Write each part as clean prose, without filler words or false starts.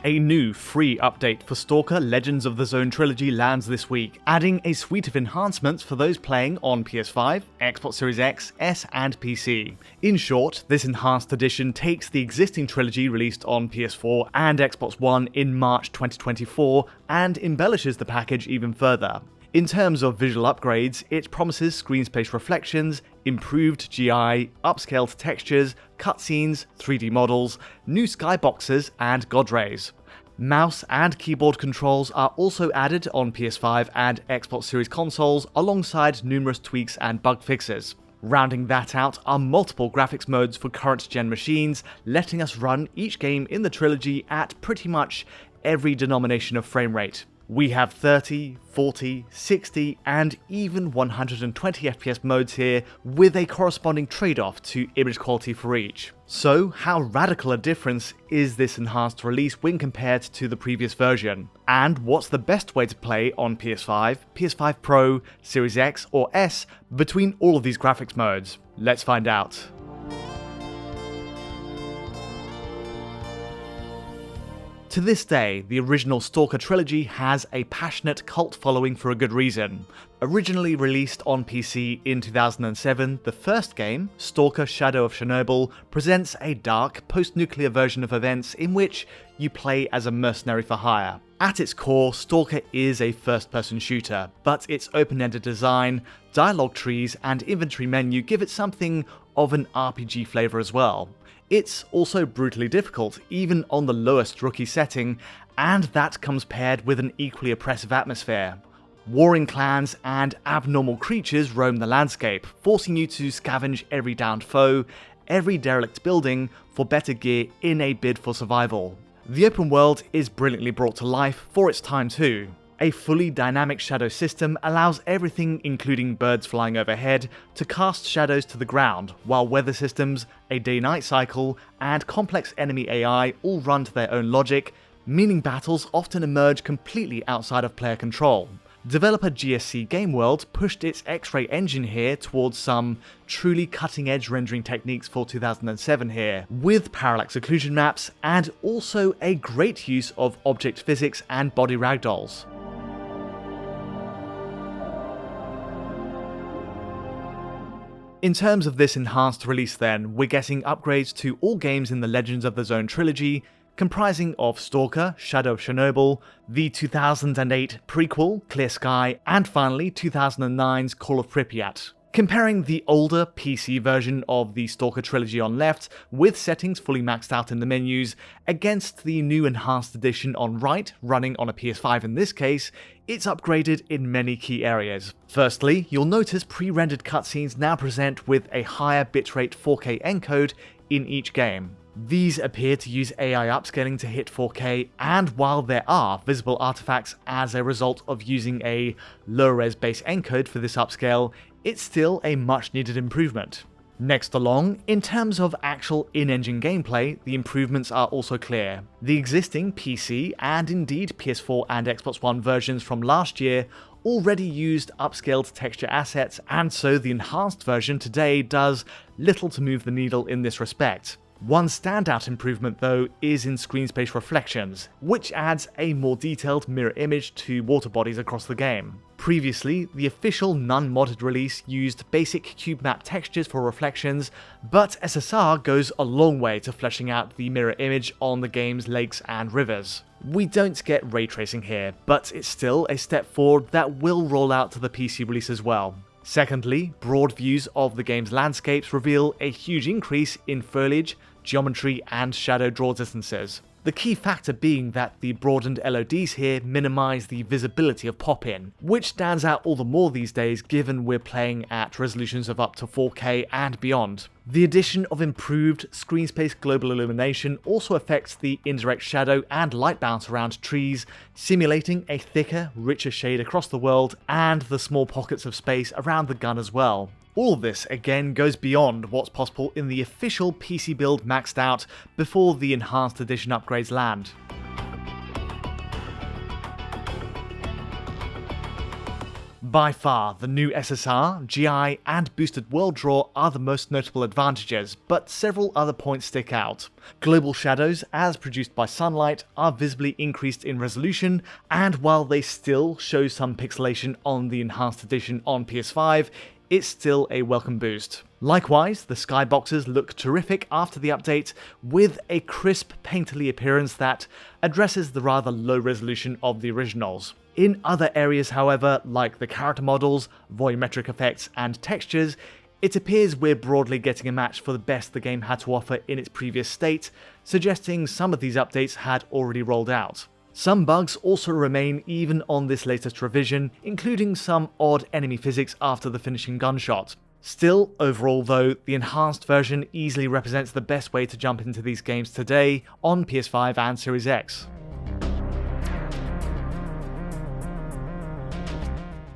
A new free update for Stalker Legends of the Zone Trilogy lands this week, adding a suite of enhancements for those playing on PS5, Xbox Series X, S and PC. In short, this enhanced edition takes the existing trilogy released on PS4 and Xbox One in March 2024 and embellishes the package even further. In terms of visual upgrades, it promises screen space reflections, improved GI, upscaled textures, cutscenes, 3D models, new skyboxes, and god rays. Mouse and keyboard controls are also added on PS5 and Xbox Series consoles alongside numerous tweaks and bug fixes. Rounding that out are multiple graphics modes for current-gen machines, letting us run each game in the trilogy at pretty much every denomination of frame rate. We have 30, 40, 60 and even 120 FPS modes here, with a corresponding trade-off to image quality for each. So how radical a difference is this enhanced release when compared to the previous version? And what's the best way to play on PS5, PS5 Pro, Series X or S between all of these graphics modes? Let's find out. To this day, the original Stalker trilogy has a passionate cult following for a good reason. Originally released on PC in 2007, the first game, Stalker Shadow of Chernobyl, presents a dark, post-nuclear version of events in which you play as a mercenary for hire. At its core, Stalker is a first-person shooter, but its open-ended design, dialogue trees, and inventory menu give it something of an RPG flavour as well. It's also brutally difficult, even on the lowest rookie setting, and that comes paired with an equally oppressive atmosphere. Warring clans and abnormal creatures roam the landscape, forcing you to scavenge every downed foe, every derelict building, for better gear in a bid for survival. The open world is brilliantly brought to life for its time too. A fully dynamic shadow system allows everything, including birds flying overhead, to cast shadows to the ground, while weather systems, a day-night cycle, and complex enemy AI all run to their own logic, meaning battles often emerge completely outside of player control. Developer GSC Game World pushed its X-ray engine here towards some truly cutting-edge rendering techniques for 2007 here, with parallax occlusion maps, and also a great use of object physics and body ragdolls. In terms of this enhanced release then, we're getting upgrades to all games in the Legends of the Zone trilogy, comprising of Stalker, Shadow of Chernobyl, the 2008 prequel, Clear Sky, and finally 2009's Call of Pripyat. Comparing the older PC version of the Stalker trilogy on left, with settings fully maxed out in the menus, against the new enhanced edition on right, running on a PS5 in this case, it's upgraded in many key areas. Firstly, you'll notice pre-rendered cutscenes now present with a higher bitrate 4K encode in each game. These appear to use AI upscaling to hit 4K, and while there are visible artifacts as a result of using a low-res base encode for this upscale, it's still a much needed improvement. Next along, in terms of actual in-engine gameplay, the improvements are also clear. The existing PC and indeed PS4 and Xbox One versions from last year already used upscaled texture assets, and so the enhanced version today does little to move the needle in this respect. One standout improvement though is in screen space reflections, which adds a more detailed mirror image to water bodies across the game. Previously, the official non-modded release used basic cube map textures for reflections, but SSR goes a long way to fleshing out the mirror image on the game's lakes and rivers. We don't get ray tracing here, but it's still a step forward that will roll out to the PC release as well. Secondly, broad views of the game's landscapes reveal a huge increase in foliage, geometry, and shadow draw distances. The key factor being that the broadened LODs here minimize the visibility of pop-in, which stands out all the more these days given we're playing at resolutions of up to 4K and beyond. The addition of improved screen space global illumination also affects the indirect shadow and light bounce around trees, simulating a thicker, richer shade across the world and the small pockets of space around the gun as well. All of this again goes beyond what's possible in the official PC build maxed out before the enhanced edition upgrades land. By far, the new SSR, GI, and boosted world draw are the most notable advantages, but several other points stick out. Global shadows, as produced by sunlight, are visibly increased in resolution, and while they still show some pixelation on the enhanced edition on PS5, it's still a welcome boost. Likewise, the skyboxes look terrific after the update, with a crisp, painterly appearance that addresses the rather low resolution of the originals. In other areas, however, like the character models, volumetric effects, and textures, it appears we're broadly getting a match for the best the game had to offer in its previous state, suggesting some of these updates had already rolled out. Some bugs also remain even on this latest revision, including some odd enemy physics after the finishing gunshot. Still, overall though, the enhanced version easily represents the best way to jump into these games today on PS5 and Series X.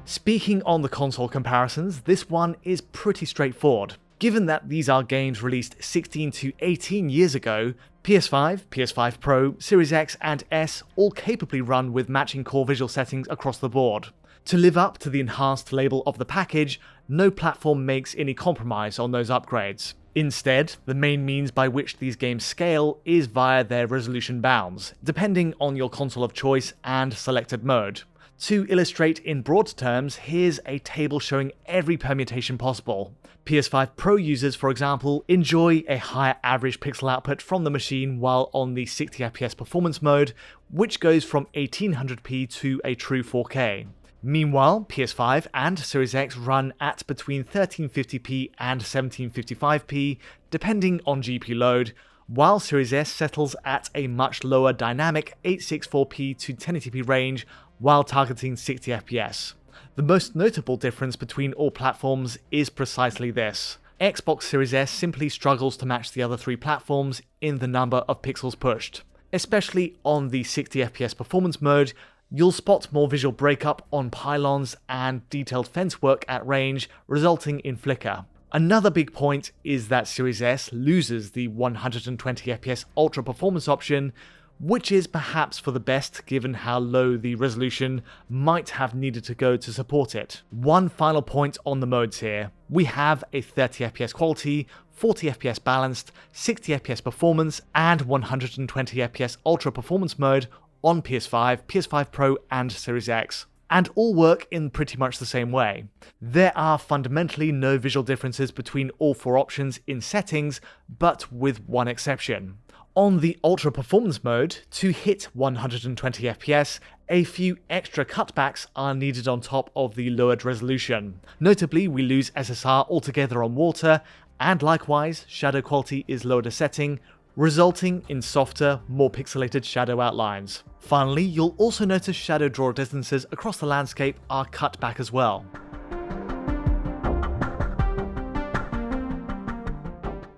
Speaking on the console comparisons, this one is pretty straightforward. Given that these are games released 16 to 18 years ago, PS5, PS5 Pro, Series X and S all capably run with matching core visual settings across the board. To live up to the enhanced label of the package, no platform makes any compromise on those upgrades. Instead, the main means by which these games scale is via their resolution bounds, depending on your console of choice and selected mode. To illustrate in broad terms, here's a table showing every permutation possible. PS5 Pro users, for example, enjoy a higher average pixel output from the machine while on the 60fps performance mode, which goes from 1800p to a true 4K. Meanwhile, PS5 and Series X run at between 1350p and 1755p, depending on GPU load, while Series S settles at a much lower dynamic 864p to 1080p range while targeting 60fps. The most notable difference between all platforms is precisely this. Xbox Series S simply struggles to match the other three platforms in the number of pixels pushed. Especially on the 60fps performance mode, you'll spot more visual breakup on pylons and detailed fence work at range, resulting in flicker. Another big point is that Series S loses the 120fps ultra performance option, which is perhaps for the best given how low the resolution might have needed to go to support it. One final point on the modes here. We have a 30fps quality, 40fps balanced, 60fps performance, and 120fps ultra performance mode on PS5, PS5 Pro, and Series X, and all work in pretty much the same way. There are fundamentally no visual differences between all four options in settings, but with one exception. On the Ultra Performance mode, to hit 120fps, a few extra cutbacks are needed on top of the lowered resolution. Notably, we lose SSR altogether on water, and likewise, shadow quality is lowered a setting, resulting in softer, more pixelated shadow outlines. Finally, you'll also notice shadow draw distances across the landscape are cut back as well.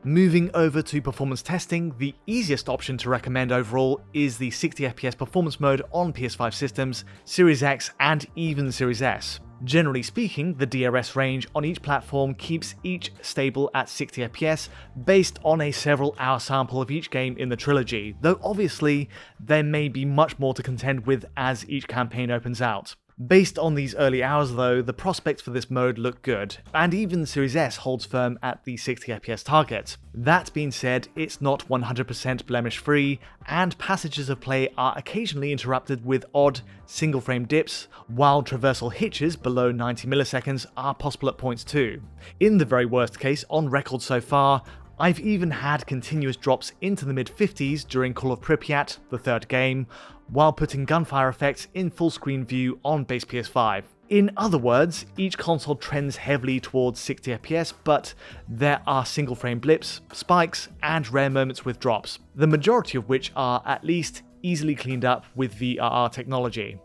Moving over to performance testing, the easiest option to recommend overall is the 60fps performance mode on PS5 systems, Series X and even Series S. Generally speaking, the DRS range on each platform keeps each stable at 60fps based on a several hour sample of each game in the trilogy, though obviously there may be much more to contend with as each campaign opens out. Based on these early hours though, the prospects for this mode look good, and even Series S holds firm at the 60fps target. That being said, it's not 100% blemish free, and passages of play are occasionally interrupted with odd, single-frame dips, while traversal hitches below 90 milliseconds are possible at points too. In the very worst case on record so far, I've even had continuous drops into the mid-50s during Call of Pripyat, the third game, while putting gunfire effects in full screen view on base PS5. In other words, each console trends heavily towards 60fps, but there are single frame blips, spikes, and rare moments with drops, the majority of which are at least easily cleaned up with VRR technology.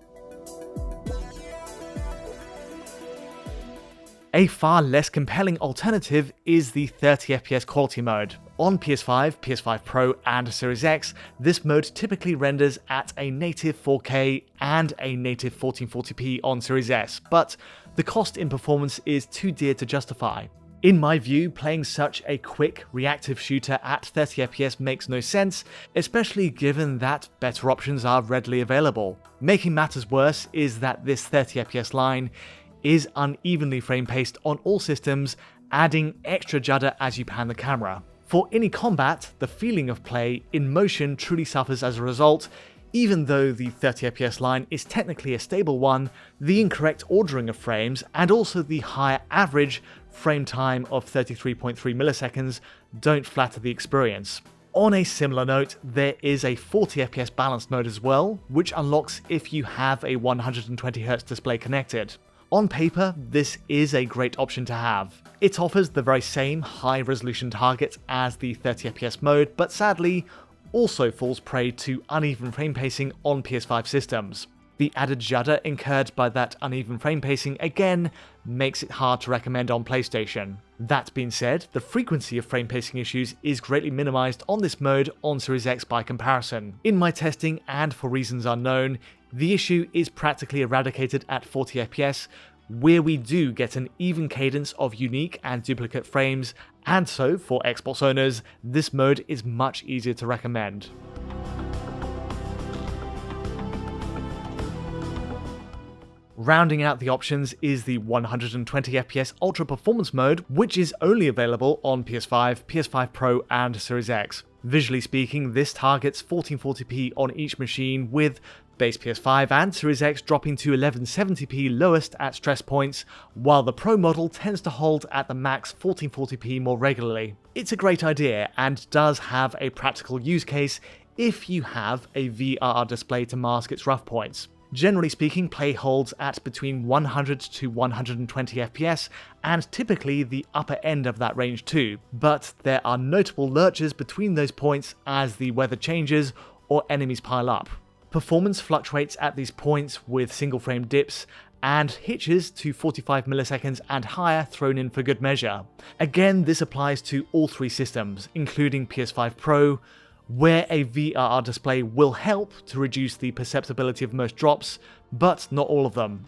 A far less compelling alternative is the 30fps quality mode. On PS5, PS5 Pro, and Series X, this mode typically renders at a native 4K and a native 1440p on Series S, but the cost in performance is too dear to justify. In my view, playing such a quick, reactive shooter at 30fps makes no sense, especially given that better options are readily available. Making matters worse is that this 30fps line is unevenly frame paced on all systems, adding extra judder as you pan the camera. For any combat, the feeling of play in motion truly suffers as a result. Even though the 30 FPS line is technically a stable one, the incorrect ordering of frames and also the higher average frame time of 33.3 milliseconds don't flatter the experience. On a similar note, there is a 40 FPS balanced mode as well, which unlocks if you have a 120Hz display connected. On paper, this is a great option to have. It offers the very same high resolution targets as the 30 FPS mode, but sadly, also falls prey to uneven frame pacing on PS5 systems. The added judder incurred by that uneven frame pacing again makes it hard to recommend on PlayStation. That being said, the frequency of frame pacing issues is greatly minimized on this mode on Series X by comparison. In my testing, and for reasons unknown, the issue is practically eradicated at 40 FPS, where we do get an even cadence of unique and duplicate frames, and so for Xbox owners, this mode is much easier to recommend. Rounding out the options is the 120fps Ultra Performance mode, which is only available on PS5, PS5 Pro and Series X. Visually speaking, this targets 1440p on each machine, with base PS5 and Series X dropping to 1170p lowest at stress points, while the Pro model tends to hold at the max 1440p more regularly. It's a great idea and does have a practical use case if you have a VRR display to mask its rough points. Generally speaking, play holds at between 100 to 120 FPS, and typically the upper end of that range too, but there are notable lurches between those points as the weather changes or enemies pile up. Performance fluctuates at these points with single frame dips and hitches to 45 milliseconds and higher thrown in for good measure. Again, this applies to all three systems, including PS5 Pro, where a VRR display will help to reduce the perceptibility of most drops, but not all of them.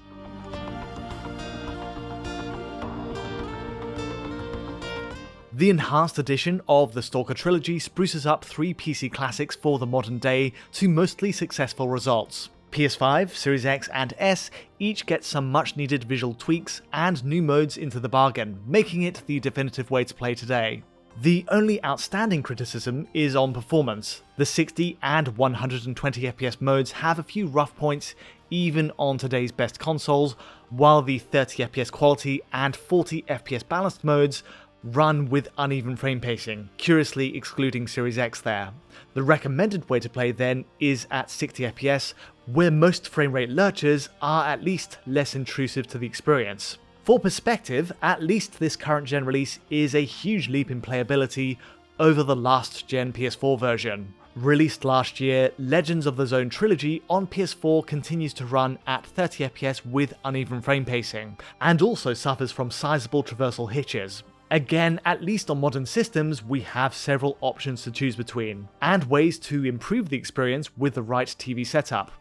The enhanced edition of the Stalker Trilogy spruces up three PC classics for the modern day to mostly successful results. PS5, Series X and S each get some much needed visual tweaks and new modes into the bargain, making it the definitive way to play today. The only outstanding criticism is on performance. The 60 and 120 FPS modes have a few rough points even on today's best consoles, while the 30 FPS quality and 40 FPS balanced modes run with uneven frame pacing, curiously excluding Series X there. The recommended way to play then is at 60 FPS, where most frame rate lurches are at least less intrusive to the experience. For perspective, at least this current gen release is a huge leap in playability over the last gen PS4 version. Released last year, Legends of the Zone Trilogy on PS4 continues to run at 30 FPS with uneven frame pacing, and also suffers from sizable traversal hitches. Again, at least on modern systems, we have several options to choose between, and ways to improve the experience with the right TV setup.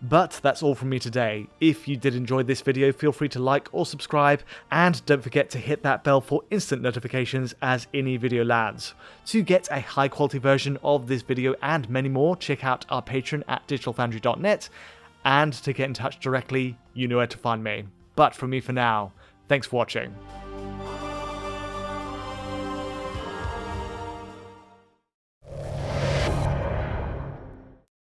But that's all from me today. If you did enjoy this video, feel free to like or subscribe, and don't forget to hit that bell for instant notifications as any video lands. To get a high quality version of this video and many more, check out our Patreon at digitalfoundry.net, and to get in touch directly, you know where to find me. But from me for now, thanks for watching.